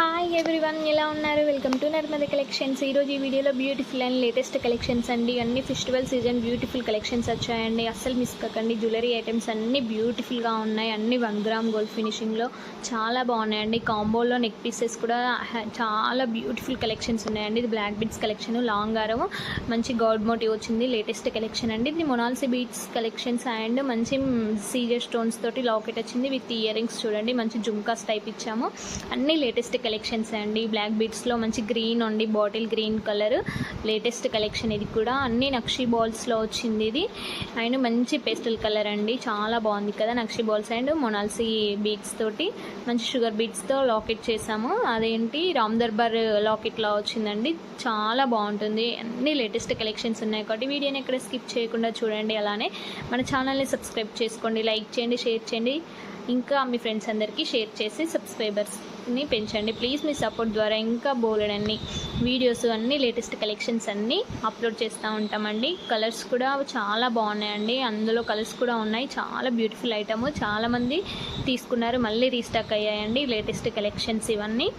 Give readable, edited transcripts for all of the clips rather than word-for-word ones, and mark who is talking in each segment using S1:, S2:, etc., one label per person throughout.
S1: Hi everyone, ఎలా ఉన్నారు? Welcome to Narmada collections. ఈరోజు ఈ వీడియోలో బ్యూటిఫుల్ అండ్ లేటెస్ట్ కలెక్షన్స్ అండి. అన్ని ఫెస్టివల్ సీజన్ బ్యూటిఫుల్ కలెక్షన్స్ వచ్చాయండి. అస్సలు మిస్ కాకండి. జ్యువెలరీ ఐటమ్స్ అన్నీ బ్యూటిఫుల్గా ఉన్నాయి. అన్ని 1 గ్రామ్ గోల్డ్ ఫినిషింగ్లో చాలా బాగున్నాయండి. కాంబోలో నెక్ పీసెస్ కూడా చాలా బ్యూటిఫుల్ కలెక్షన్స్ ఉన్నాయండి. ఇది బ్లాక్ బీడ్స్ కలెక్షన్, లాంగ్ హారం, మంచి గాడ్ మోటివ్ వచ్చింది. లేటెస్ట్ కలెక్షన్ అండి. ఇది మొనాల్సీ బీడ్స్ కలెక్షన్స్ అండ్ మంచి సీజర్ స్టోన్స్ తోటి లాకెట్ వచ్చింది విత్ ఇయర్ రింగ్స్. చూడండి, మంచి జుమ్కాస్ టైప్ ఇచ్చాము. అన్ని లేటెస్ట్ కలెక్షన్స్ అండి. బ్లాక్ బీడ్స్లో మంచి గ్రీన్ అండి, bottle green colour latest collection. ఇది కూడా అన్ని నక్షి బాల్స్లో వచ్చింది. ఇది అండ్ మంచి పేస్టల్ కలర్ అండి, చాలా బాగుంది కదా. నక్షి బాల్స్ అండ్ మొనాల్సీ బీడ్స్ తోటి మంచి షుగర్ బీడ్స్తో లాకెట్ చేసాము. అదేంటి రామ్ దర్బార్ లాకెట్లా వచ్చిందండి, చాలా బాగుంటుంది. అన్ని లేటెస్ట్ కలెక్షన్స్ ఉన్నాయి కాబట్టి వీడియోని ఎక్కడ స్కిప్ చేయకుండా చూడండి. అలానే మన ఛానల్ని సబ్స్క్రైబ్ చేసుకోండి, లైక్ చేయండి, షేర్ చేయండి. ఇంకా మీ ఫ్రెండ్స్ అందరికీ షేర్ చేసి సబ్స్క్రైబర్స్ని పెంచండి ప్లీజ్. మీ సపోర్ట్ ద్వారా ఇంకా బోలెడన్ని వీడియోస్ అన్నీ లేటెస్ట్ కలెక్షన్స్ అన్నీ అప్లోడ్ చేస్తూ ఉంటామండి. కలర్స్ కూడా చాలా బాగున్నాయండి. అందులో కలర్స్ కూడా ఉన్నాయి. చాలా బ్యూటిఫుల్ ఐటమ్, చాలామంది తీసుకున్నారు, మళ్ళీ రీస్టాక్ అయ్యాయండి లేటెస్ట్ కలెక్షన్స్ ఇవన్నీ.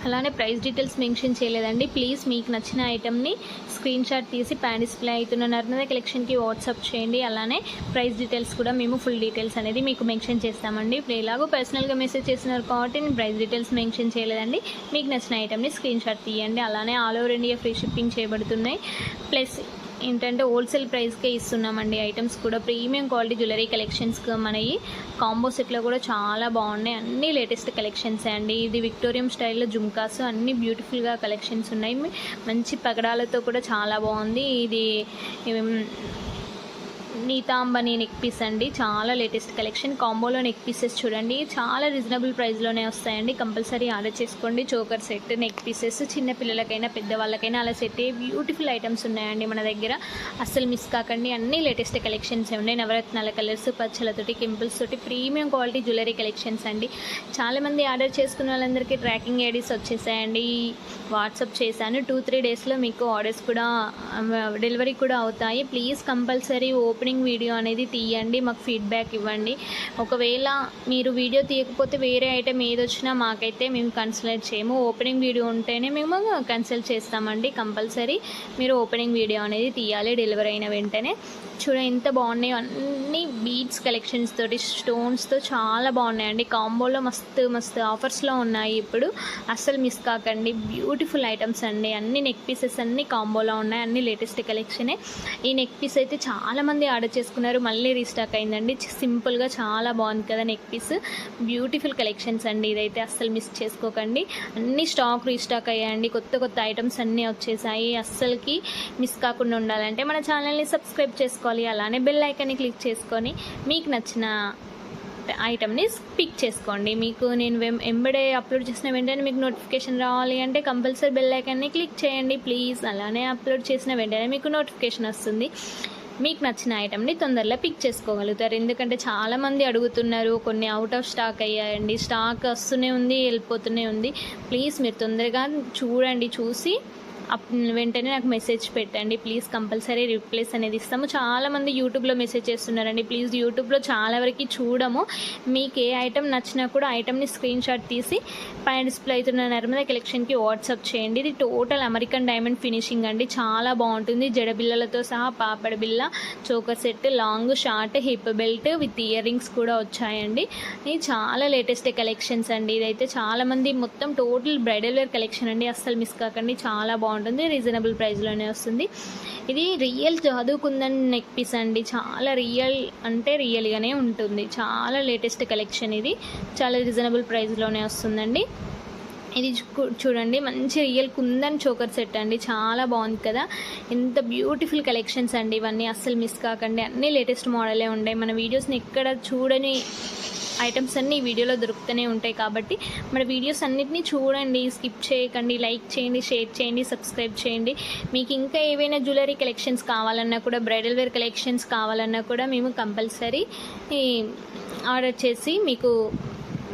S1: అలానే ప్రైస్ డీటెయిల్స్ మెన్షన్ చేయలేదండి. ప్లీజ్ మీకు నచ్చిన ఐటమ్ని స్క్రీన్ షాట్ తీసి పైన డిస్ప్లే అవుతున్న నర్మద కలెక్షన్కి వాట్సాప్ చేయండి. అలానే ప్రైస్ డీటెయిల్స్ కూడా మేము ఫుల్ డీటెయిల్స్ అనేది మీకు మెన్షన్ చేస్తామండి. ఇప్పుడు ఎలాగో పర్సనల్గా మెసేజ్ చేస్తున్నారు కాబట్టి నేను ప్రైస్ డీటెయిల్స్ మెన్షన్ చేయలేదండి. మీకు నచ్చిన ఐటమ్ని స్క్రీన్ షాట్ తీయండి. అలానే all over India free shipping చేయబడుతున్నాయి. ప్లస్ ఏంటంటే హోల్సేల్ ప్రైస్కే ఇస్తున్నామండి. ఐటమ్స్ కూడా ప్రీమియం క్వాలిటీ జ్యువెలరీ కలెక్షన్స్ మనవి కాంబో సెట్లో కూడా చాలా బాగున్నాయి. అన్ని లేటెస్ట్ కలెక్షన్స్ అండి. ఇది విక్టోరియం స్టైల్లో జుమ్కాస్ అన్ని బ్యూటిఫుల్గా కలెక్షన్స్ ఉన్నాయి. మంచి పగడాలతో కూడా చాలా బాగుంది. ఇది నీతాంబని నెక్ పీస్ అండి, చాలా లేటెస్ట్ కలెక్షన్. కాంబోలో నెక్ పీసెస్ చూడండి, చాలా రీజనబుల్ ప్రైస్లోనే వస్తాయండి. కంపల్సరీ ఆర్డర్ చేసుకోండి. చోకర్ సెట్, నెక్ పీసెస్ చిన్నపిల్లలకైనా పెద్దవాళ్ళకైనా అలా సెట్ బ్యూటిఫుల్ ఐటమ్స్ ఉన్నాయండి మన దగ్గర. అస్సలు మిస్ కాకండి. అన్ని లేటెస్ట్ కలెక్షన్స్ ఉన్నాయి. నవరత్నాల కలర్స్, పచ్చలతోటి, కెంపుల్స్ తోటి ప్రీమియం క్వాలిటీ జ్యువెలరీ కలెక్షన్స్ అండి. చాలామంది ఆర్డర్ చేసుకున్న వాళ్ళందరికీ ట్రాకింగ్ ఐడీస్ వచ్చేసాయండి. వాట్సాప్ చేశాను. 2-3 డేస్లో మీకు ఆర్డర్స్ కూడా డెలివరీ కూడా అవుతాయి. ప్లీజ్ కంపల్సరీ ఓపెనింగ్ వీడియో అనేది తీయండి, మాకు ఫీడ్బ్యాక్ ఇవ్వండి. ఒకవేళ మీరు వీడియో తీయకపోతే వేరే ఐటెం ఏది వచ్చినా మాకైతే మేము కన్సిడర్ చేయము. ఓపెనింగ్ వీడియో ఉంటేనే మేము కన్సల్ట్ చేస్తామండి. కంపల్సరీ మీరు ఓపెనింగ్ వీడియో అనేది తీయాలి డెలివరీ అయిన వెంటనే. చూడ ఎంత బాగున్నాయి. అన్ని బీడ్స్ కలెక్షన్స్ తోటి, స్టోన్స్తో చాలా బాగున్నాయండి. కాంబోలో మస్తు మస్తు ఆఫర్స్లో ఉన్నాయి ఇప్పుడు. అస్సలు మిస్ కాకండి. బ్యూటిఫుల్ ఐటమ్స్ అండి. అన్ని నెక్ పీసెస్ అన్ని కాంబోలో ఉన్నాయి. అన్ని లేటెస్ట్ కలెక్షనే. ఈ నెక్ పీస్ అయితే చాలామంది ఆర్డర్ చేసుకున్నారు, మళ్ళీ రీస్టాక్ అయిందండి. సింపుల్గా చాలా బాగుంది కదా నెక్ పీస్. బ్యూటిఫుల్ కలెక్షన్స్ అండి. ఇదైతే అస్సలు మిస్ చేసుకోకండి. అన్ని స్టాక్ రీస్టాక్ అయ్యాయండి. కొత్త కొత్త ఐటమ్స్ అన్నీ వచ్చేసాయి. అస్సలకి మిస్ కాకుండా ఉండాలంటే మన ఛానల్ని సబ్స్క్రైబ్ చేసుకోవాలి. అలానే బెల్ ఐకాన్ని క్లిక్ చేసుకొని మీకు నచ్చిన ఐటమ్ని పిక్ చేసుకోండి. మీకు నేను ఎంబడే అప్లోడ్ చేసిన వెంటనే మీకు నోటిఫికేషన్ రావాలి అంటే కంపల్సరీ బెల్ ఐకాన్ని క్లిక్ చేయండి ప్లీజ్. అలానే అప్లోడ్ చేసిన వెంటనే మీకు నోటిఫికేషన్ వస్తుంది. మీకు నచ్చిన ఐటమ్ని తొందరలో పిక్ చేసుకోగలుగుతారు. ఎందుకంటే చాలామంది అడుగుతున్నారు, కొన్ని అవుట్ ఆఫ్ స్టాక్ అయ్యాయండి. స్టాక్ వస్తూనే ఉంది, వెళ్ళిపోతూనే ఉంది. ప్లీజ్ మీరు తొందరగా చూడండి, చూసి వెంటనే నాకు మెసేజ్ పెట్టండి ప్లీజ్. కంపల్సరీ రిప్లేస్ అనేది ఇస్తాము. చాలామంది యూట్యూబ్లో మెసేజ్ చేస్తున్నారండి. ప్లీజ్ యూట్యూబ్లో చాలా వరకు చూడము. మీకు ఏ ఐటమ్ నచ్చినా కూడా ఐటమ్ని స్క్రీన్ షాట్ తీసి పైన డిస్ప్లే అవుతున్న నర్మద కలెక్షన్కి వాట్సాప్ చేయండి. ఇది టోటల్ అమెరికన్ డైమండ్ ఫినిషింగ్ అండి, చాలా బాగుంటుంది. జడబిల్లలతో సహా పాపడ బిల్ల, choker set, long, short, hip belt with ear rings కూడా వచ్చాయండి. ఇది చాలా లేటెస్ట్ కలెక్షన్స్ అండి. ఇదైతే చాలామంది మొత్తం టోటల్ బ్రైడల్ వేర్ కలెక్షన్ అండి. అస్సలు మిస్ కాకండి, చాలా బాగుంటుంది. రీజనబుల్ ప్రైస్లోనే వస్తుంది. ఇది రియల్ జాదూకుందన్ నెక్ పీస్ అండి. చాలా రియల్ అంటే రియల్గానే ఉంటుంది. చాలా లేటెస్ట్ కలెక్షన్. ఇది చాలా రీజనబుల్ ప్రైస్లోనే వస్తుందండి. ఇది చూడండి, మంచి రియల్ కుందన్ చోకర్ సెట్ అండి, చాలా బాగుంది కదా. ఎంత బ్యూటిఫుల్ కలెక్షన్స్ అండి ఇవన్నీ. అస్సలు మిస్ కాకండి. అన్నీ లేటెస్ట్ మోడలే ఉంటాయి. మన వీడియోస్ని ఎక్కడ చూడని ఐటమ్స్ అన్నీ ఈ వీడియోలో దొరుకుతూనే ఉంటాయి కాబట్టి మన వీడియోస్ అన్నిటినీ చూడండి, స్కిప్ చేయకండి. లైక్ చేయండి, షేర్ చేయండి, సబ్స్క్రైబ్ చేయండి. మీకు ఇంకా ఏవైనా జ్యువెలరీ కలెక్షన్స్ కావాలన్నా కూడా, బ్రైడల్ వేర్ కలెక్షన్స్ కావాలన్నా కూడా మేము కంపల్సరీ ఆర్డర్ చేసి మీకు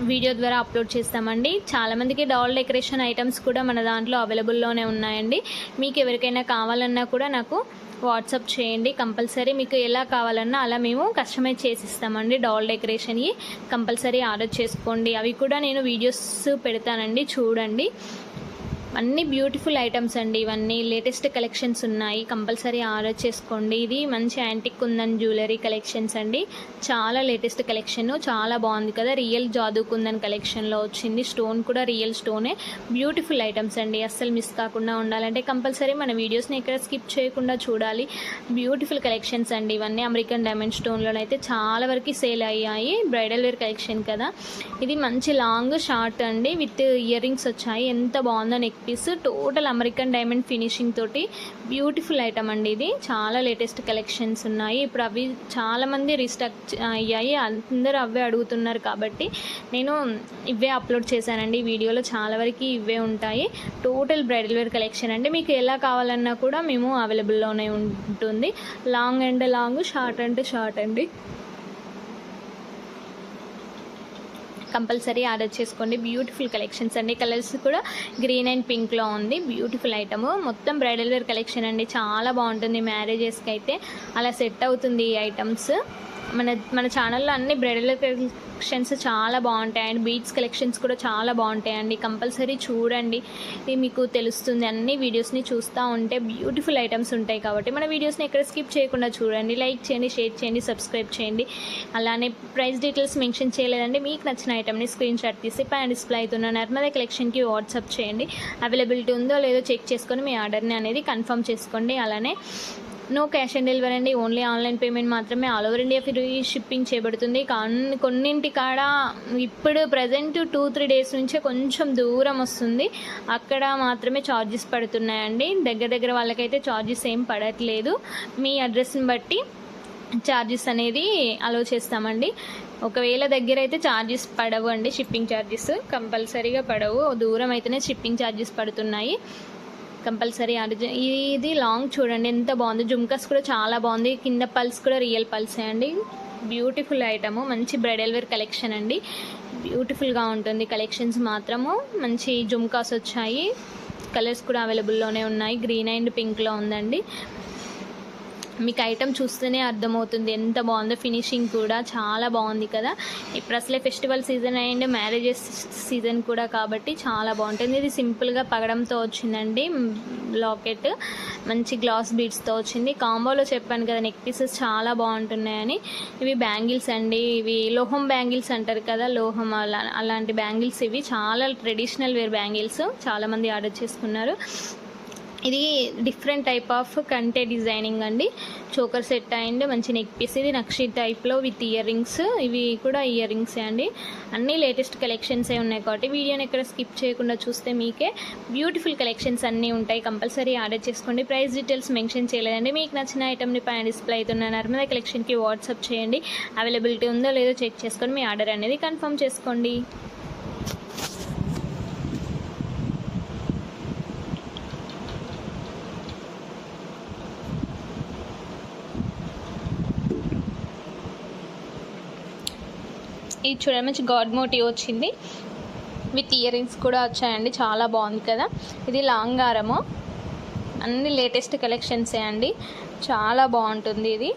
S1: వీడియో ద్వారా అప్లోడ్ చేస్తామండి. చాలామందికి డాల్ డెకరేషన్ ఐటమ్స్ కూడా మన దాంట్లో అవైలబుల్లోనే ఉన్నాయండి. మీకు ఎవరికైనా కావాలన్నా కూడా నాకు వాట్సాప్ చేయండి. కంపల్సరీ మీకు ఎలా కావాలన్నా అలా మేము కస్టమైజ్ చేసి ఇస్తామండి. డాల్ డెకరేషన్కి కంపల్సరీ ఆర్డర్ చేసుకోండి. అవి కూడా నేను వీడియోస్ పెడతానండి, చూడండి. అన్నీ బ్యూటిఫుల్ ఐటమ్స్ అండి. ఇవన్నీ లేటెస్ట్ కలెక్షన్స్ ఉన్నాయి, కంపల్సరీ ఆర్డర్ చేసుకోండి. ఇది మంచి యాంటిక్ కుందన్ జ్యువెలరీ కలెక్షన్స్ అండి. చాలా లేటెస్ట్ కలెక్షన్, చాలా బాగుంది కదా. రియల్ జాదూ కుందన్ కలెక్షన్లో వచ్చింది. స్టోన్ కూడా రియల్ స్టోనే. బ్యూటిఫుల్ ఐటమ్స్ అండి. అస్సలు మిస్ కాకుండా ఉండాలంటే కంపల్సరీ మన వీడియోస్ని ఇక్కడ స్కిప్ చేయకుండా చూడాలి. బ్యూటిఫుల్ కలెక్షన్స్ అండి ఇవన్నీ. అమెరికన్ డైమండ్ స్టోన్లోనైతే చాలా వరకు సేల్ అయ్యాయి. బ్రైడల్ వేర్ కలెక్షన్ కదా. ఇది మంచి లాంగ్ షార్ట్ అండి, విత్ ఇయర్ రింగ్స్ వచ్చాయి. ఎంత బాగుందో neck piece. Total American diamond finishing తోటి బ్యూటిఫుల్ ఐటమ్ అండి. ఇది చాలా లేటెస్ట్ కలెక్షన్స్ ఉన్నాయి. ఇప్పుడు అవి చాలామంది రీస్టాక్ అయ్యాయి, అందరూ అవే అడుగుతున్నారు కాబట్టి నేను ఇవే అప్లోడ్ చేశానండి. వీడియోలో చాలా వరకు ఇవే ఉంటాయి. టోటల్ బ్రైడల్ వేర్ కలెక్షన్ అండి. మీకు ఎలా కావాలన్నా కూడా మేము అవైలబుల్లోనే ఉంటుంది. Long and long, short and short అండి. కంపల్సరీ ఆర్డర్ చేసుకోండి. బ్యూటిఫుల్ కలెక్షన్స్ అండి. కలర్స్ కూడా గ్రీన్ అండ్ పింక్లో ఉంది. Beautiful item. మొత్తం బ్రైడల్ వేర్ కలెక్షన్ అండి. చాలా బాగుంటుంది. మ్యారేజెస్కి అయితే అలా సెట్ అవుతుంది ఈ ఐటమ్స్. మన ఛానల్లో అన్ని బ్రైడల్ కలెక్షన్స్ చాలా బాగుంటాయి అండ్ బీడ్స్ కలెక్షన్స్ కూడా చాలా బాగుంటాయండి. కంపల్సరీ చూడండి, ఇది మీకు తెలుస్తుంది. అన్ని వీడియోస్ని చూస్తూ ఉంటే బ్యూటిఫుల్ ఐటమ్స్ ఉంటాయి కాబట్టి మన వీడియోస్ని ఎక్కడ స్కిప్ చేయకుండా చూడండి. లైక్ చేయండి, షేర్ చేయండి, సబ్స్క్రైబ్ చేయండి. అలానే ప్రైస్ డీటెయిల్స్ మెన్షన్ చేయలేదండి. మీకు నచ్చిన ఐటమ్ని స్క్రీన్ షాట్ తీసి పైన డిస్ప్లే అవుతున్న నర్మదా కలెక్షన్కి వాట్సాప్ చేయండి. అవైలబిలిటీ ఉందో లేదో చెక్ చేసుకొని మీ ఆర్డర్ని అనేది కన్ఫర్మ్ చేసుకోండి. అలానే నో క్యాష్ ఆన్ డెలివరీ అండి, ఓన్లీ ఆన్లైన్ పేమెంట్ మాత్రమే. All over India free shipping చేయబడుతుంది. కొన్నింటి కాడ ఇప్పుడు ప్రజెంట్ 2-3 డేస్ నుంచే కొంచెం దూరం వస్తుంది, అక్కడ మాత్రమే ఛార్జెస్ పడుతున్నాయండి. దగ్గర వాళ్ళకైతే ఛార్జెస్ ఏం పడట్లేదు. మీ అడ్రస్ని బట్టి ఛార్జెస్ అనేది అలో చేస్తామండి. ఒకవేళ దగ్గర అయితే ఛార్జెస్ పడవు అండి, షిప్పింగ్ ఛార్జెస్ కంపల్సరీగా పడవు. దూరం అయితేనే షిప్పింగ్ ఛార్జెస్ పడుతున్నాయి. కంపల్సరీ ఇది లాంగ్ చూడండి ఎంత బాగుంది. జుమ్కాస్ కూడా చాలా బాగుంది. కింద పల్స్ కూడా రియల్ పల్సే అండి. Beautiful item. మంచి బ్రైడల్ వేర్ కలెక్షన్ అండి. బ్యూటిఫుల్గా ఉంటుంది కలెక్షన్స్ మాత్రము. మంచి జుమ్కాస్ వచ్చాయి. కలర్స్ కూడా అవైలబుల్లోనే ఉన్నాయి. గ్రీన్ అండ్ పింక్లో ఉందండి. మీకు ఐటమ్ చూస్తేనే అర్థమవుతుంది ఎంత బాగుందో. ఫినిషింగ్ కూడా చాలా బాగుంది కదా. ఇప్పుడు అసలే festival season and marriages season కూడా కాబట్టి చాలా బాగుంటుంది. ఇది సింపుల్గా పగడంతో వచ్చిందండి. లాకెట్ మంచి గ్లాస్ బీడ్స్తో వచ్చింది. కాంబోలో చెప్పాను కదా నెక్ పీసెస్ చాలా బాగుంటున్నాయని. ఇవి బ్యాంగిల్స్ అండి. ఇవి లోహం బ్యాంగిల్స్ అంటారు కదా, లోహం అలాంటి బ్యాంగిల్స్. ఇవి చాలా ట్రెడిషనల్ వేర్ బ్యాంగిల్స్. చాలామంది ఆర్డర్ చేసుకున్నారు. ఇది డిఫరెంట్ టైప్ ఆఫ్ కంటే డిజైనింగ్ అండి. చోకర్ సెట్ అండ్ మంచి నెక్ పీస్. ఇది నక్షి టైప్లో విత్ ఇయర్ రింగ్స్. ఇవి కూడా ఇయర్ రింగ్సే అండి. అన్నీ లేటెస్ట్ కలెక్షన్సే ఉన్నాయి కాబట్టి వీడియోని ఎక్కడ స్కిప్ చేయకుండా చూస్తే మీకే బ్యూటిఫుల్ కలెక్షన్స్ అన్నీ ఉంటాయి. కంపల్సరీ ఆర్డర్ చేసుకోండి. ప్రైస్ డీటెయిల్స్ మెన్షన్ చేయలేదండి. మీకు నచ్చిన ఐటమ్ని పైన డిస్ప్లే అవుతున్న నర్మదా కలెక్షన్కి వాట్సాప్ చేయండి. అవైలబిలిటీ ఉందో లేదో చెక్ చేసుకొని మీ ఆర్డర్ అనేది కన్ఫర్మ్ చేసుకోండి. ఇది చూడండి, మంచి గాడ్ మోటివ్ వచ్చింది. విత్ ఇయర్ రింగ్స్ కూడా వచ్చాయండి. చాలా బాగుంది కదా. ఇది లాంగ్ హారము. అన్ని లేటెస్ట్ కలెక్షన్సే అండి. చాలా బాగుంటుంది ఇది.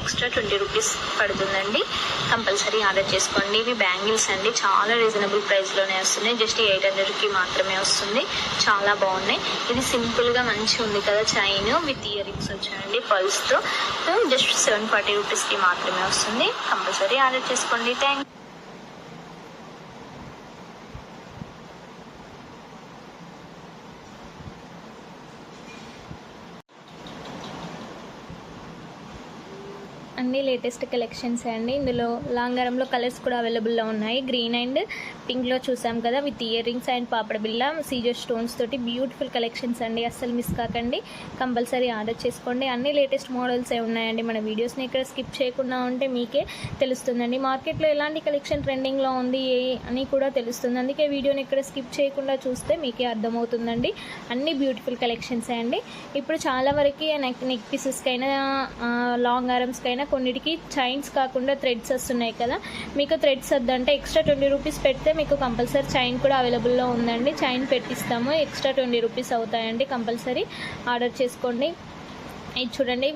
S1: ఎక్స్ట్రా 20 రూపీస్ పడుతుందండి. కంపల్సరీ ఆర్డర్ చేసుకోండి. ఇవి బ్యాంగిల్స్ అండి. చాలా రీజనబుల్ ప్రైస్లోనే వస్తున్నాయి. జస్ట్ 800కి మాత్రమే వస్తుంది. చాలా బాగున్నాయి. ఇది సింపుల్గా మంచిగా ఉంది కదా. చైన్ విత్ ఇయర్ రింగ్స్ వచ్చాయండి పల్స్తో. జస్ట్ 740 రూపీస్కి మాత్రమే వస్తుంది. కంపల్సరీ ఆర్డర్ చేసుకోండి. థ్యాంక్ అన్ని లేటెస్ట్ కలెక్షన్స్ అండి. ఇందులో లాంగరంలో కలర్స్ కూడా అవైలబుల్లో ఉన్నాయి. గ్రీన్ అండ్ పింక్లో చూసాం కదా, విత్ ఇయర్ రింగ్స్ అండ్ పాపడ బిల్ల సీజర్ స్టోన్స్ తోటి బ్యూటిఫుల్ కలెక్షన్స్ అండి. అస్సలు మిస్ కాకండి, కంపల్సరీ ఆర్డర్ చేసుకోండి. అన్ని లేటెస్ట్ మోడల్సే ఉన్నాయండి. మన వీడియోస్ని ఇక్కడ స్కిప్ చేయకుండా ఉంటే మీకే తెలుస్తుందండి మార్కెట్లో ఎలాంటి కలెక్షన్ ట్రెండింగ్లో ఉంది అని కూడా తెలుస్తుంది. అందుకే వీడియోని ఇక్కడ స్కిప్ చేయకుండా చూస్తే మీకే అర్థమవుతుందండి. అన్ని బ్యూటిఫుల్ కలెక్షన్సే అండి. ఇప్పుడు చాలా వరకు నెక్ పీసెస్కైనా లాంగ్ ఆరమ్స్కైనా కొన్నిటికి చైన్స్ కాకుండా థ్రెడ్స్ వస్తున్నాయి కదా. మీకు థ్రెడ్స్ వద్దంటే ఎక్స్ట్రా 20 రూపీస్ పెడితే మీకు కంపల్సరీ చైన్ కూడా అవైలబుల్లో ఉందండి. చైన్ పెట్టిస్తాము, ఎక్స్ట్రా 20 రూపీస్ అవుతాయండి. కంపల్సరీ ఆర్డర్ చేసుకోండి. ఇది చూడండి,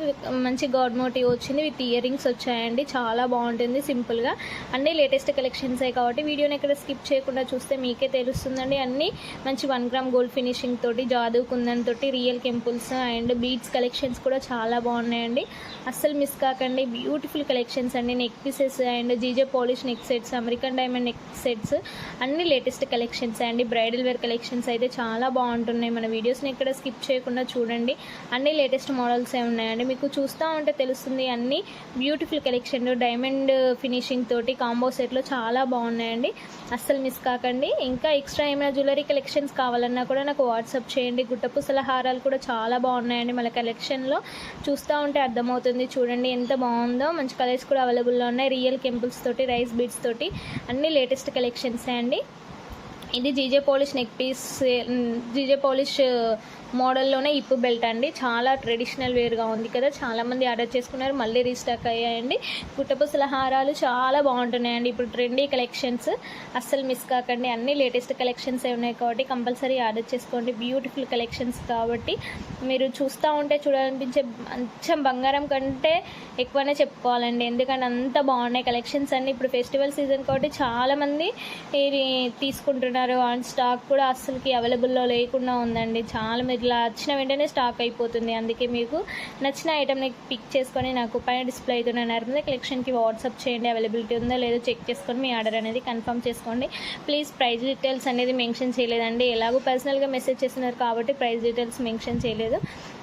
S1: మంచి గాడ్ మోటివ్ వచ్చింది, విత్ ఇయర్ రింగ్స్ వచ్చాయండి. చాలా బాగుంటుంది సింపుల్గా. అన్నీ లేటెస్ట్ కలెక్షన్సే కాబట్టి వీడియోని ఎక్కడ స్కిప్ చేయకుండా చూస్తే మీకే తెలుస్తుందండి. అన్నీ మంచి 1 గ్రామ్ గోల్డ్ ఫినిషింగ్ తోటి, జాదూ కుందన్ తోటి, రియల్ కెంపుల్స్ అండ్ బీడ్స్ కలెక్షన్స్ కూడా చాలా బాగున్నాయండి. అస్సలు మిస్ కాకండి, బ్యూటిఫుల్ కలెక్షన్స్ అండి. Neck pieces and GJ polish neck sets, American diamond neck sets అన్ని లేటెస్ట్ కలెక్షన్స్ అండి. బ్రైడల్ వేర్ కలెక్షన్స్ అయితే చాలా బాగుంటున్నాయి. మన వీడియోస్ని ఎక్కడ స్కిప్ చేయకుండా చూడండి. అన్ని లేటెస్ట్ మోడల్స్ ఉన్నాయండి. మీకు చూస్తూ ఉంటే తెలుస్తుంది. అన్ని బ్యూటిఫుల్ కలెక్షన్, డైమండ్ ఫినిషింగ్ తోటి కాంబో సెట్లో చాలా బాగున్నాయండి. అస్సలు మిస్ కాకండి. ఇంకా ఎక్స్ట్రా ఏమైనా జ్యువెలరీ కలెక్షన్స్ కావాలన్నా కూడా నాకు వాట్సాప్ చేయండి. గుట్టపూసల హారాలు కూడా చాలా బాగున్నాయండి. మన కలెక్షన్లో చూస్తూ ఉంటే అర్థమవుతుంది. చూడండి ఎంత బాగుందో. మంచి కలర్స్ కూడా అవైలబుల్లో ఉన్నాయి. రియల్ కెంపుల్స్ తోటి, రైస్ బీడ్స్ తోటి అన్ని లేటెస్ట్ కలెక్షన్సే అండి. ఇది GJ polish neck piece, GJ polish మోడల్లోనే ఇప్పు బెల్ట్ అండి. చాలా ట్రెడిషనల్ వేర్గా ఉంది కదా, చాలామంది ఆర్డర్ చేసుకున్నారు, మళ్ళీ రీస్టాక్ అయ్యాయండి. గుట్టపూసల హారాలు చాలా బాగుంటున్నాయండి. ఇప్పుడు ట్రెండీ కలెక్షన్స్, అస్సలు మిస్ కాకండి. అన్ని లేటెస్ట్ కలెక్షన్స్ ఉన్నాయి కాబట్టి కంపల్సరీ ఆర్డర్ చేసుకోండి. బ్యూటిఫుల్ కలెక్షన్స్ కాబట్టి మీరు చూస్తూ ఉంటే చూడాలనిపించే మంచం బంగారం కంటే ఎక్కువనే చెప్పుకోవాలండి. ఎందుకంటే అంత బాగున్నాయి కలెక్షన్స్ అన్నీ. ఇప్పుడు ఫెస్టివల్ సీజన్ కాబట్టి చాలామంది తీసుకుంటున్నారు. అండ్ స్టాక్ కూడా అస్సలుకి అవైలబుల్లో లేకుండా ఉందండి. చాలా ఇట్లా వచ్చిన వెంటనే స్టాక్ అయిపోతుంది. అందుకే మీకు నచ్చిన ఐటమ్ని పిక్ చేసుకొని నాకు పైన డిస్ప్లే అవుతున్న నర్మదా కలెక్షన్కి వాట్సాప్ చేయండి. అవైలబిలిటీ ఉందో లేదో చెక్ చేసుకొని మీ ఆర్డర్ అనేది కన్ఫర్మ్ చేసుకోండి. ప్లీజ్ ప్రైస్ డీటెయిల్స్ అనేది మెన్షన్ చేయలేదండి. ఎలాగో పర్సనల్గా మెసేజ్ చేస్తున్నారు కాబట్టి ప్రైస్ డీటెయిల్స్ మెన్షన్ చేయలేదు.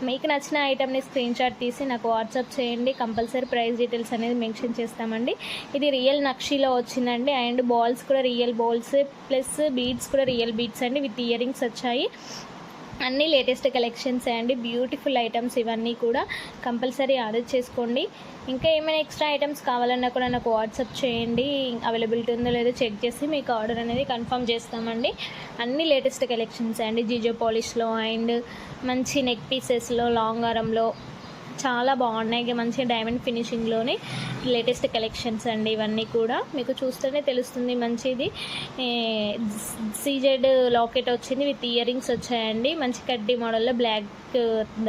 S1: మీకు నచ్చిన ఐటమ్ని స్క్రీన్ షాట్ తీసి నాకు వాట్సాప్ చేయండి. కంపల్సరీ ప్రైస్ డీటెయిల్స్ అనేది మెన్షన్ చేస్తామండి. ఇది రియల్ నక్షీలో వచ్చిందండి. అండ్ బాల్స్ కూడా రియల్ బాల్స్ ప్లస్ బీడ్స్ కూడా రియల్ బీడ్స్ అండి, విత్ ఇయర్ రింగ్స్ వచ్చాయి. అన్నీ లేటెస్ట్ కలెక్షన్స్ అండి. బ్యూటిఫుల్ ఐటమ్స్ ఇవన్నీ కూడా కంపల్సరీ ఆర్డర్ చేసుకోండి. ఇంకా ఏమైనా ఎక్స్ట్రా ఐటమ్స్ కావాలన్నా కూడా నాకు వాట్సాప్ చేయండి. అవైలబిలిటీ ఉందో లేదో చెక్ చేసి మీకు ఆర్డర్ అనేది కన్ఫర్మ్ చేస్తామండి. అన్నీ లేటెస్ట్ కలెక్షన్స్ అండి. జీజో పాలిష్లో అండ్ మంచి నెక్ పీసెస్లో, లాంగ్ ఆరంలో చాలా బాగున్నాయి. మంచి డైమండ్ ఫినిషింగ్లోనే లేటెస్ట్ కలెక్షన్స్ అండి. ఇవన్నీ కూడా మీకు చూస్తేనే తెలుస్తుంది. మంచిది సీజెడ్ లాకెట్ వచ్చింది, విత్ ఇయర్ రింగ్స్ వచ్చాయండి. మంచి కడ్డీ మోడల్లో బ్లాక్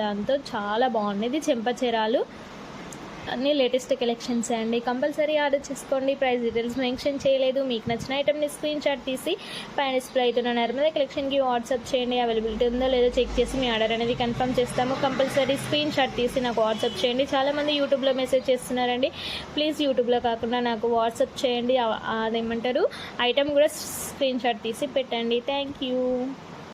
S1: దాంతో చాలా బాగుంది. ఇది చెంపచెరాలు. అన్నీ లేటెస్ట్ కలెక్షన్స్ అండి. కంపల్సరీ ఆర్డర్ చేసుకోండి. ప్రైస్ డీటెయిల్స్ మెన్షన్ చేయలేదు. మీకు నచ్చిన ఐటమ్ని స్క్రీన్ షాట్ తీసి పైన డిస్ప్లే అవుతున్న నర్మదా కలెక్షన్కి వాట్సాప్ చేయండి. అవైలబిలిటీ ఉందో లేదో చెక్ చేసి మీ ఆర్డర్ అనేది కన్ఫర్మ్ చేస్తాము. కంపల్సరీ స్క్రీన్ షాట్ తీసి నాకు వాట్సాప్ చేయండి. చాలామంది యూట్యూబ్లో మెసేజ్ చేస్తున్నారండి. ప్లీజ్ యూట్యూబ్లో కాకుండా నాకు వాట్సాప్ చేయండి. అదేమంటారు, ఐటమ్ కూడా స్క్రీన్ షాట్ తీసి పెట్టండి. Thank you.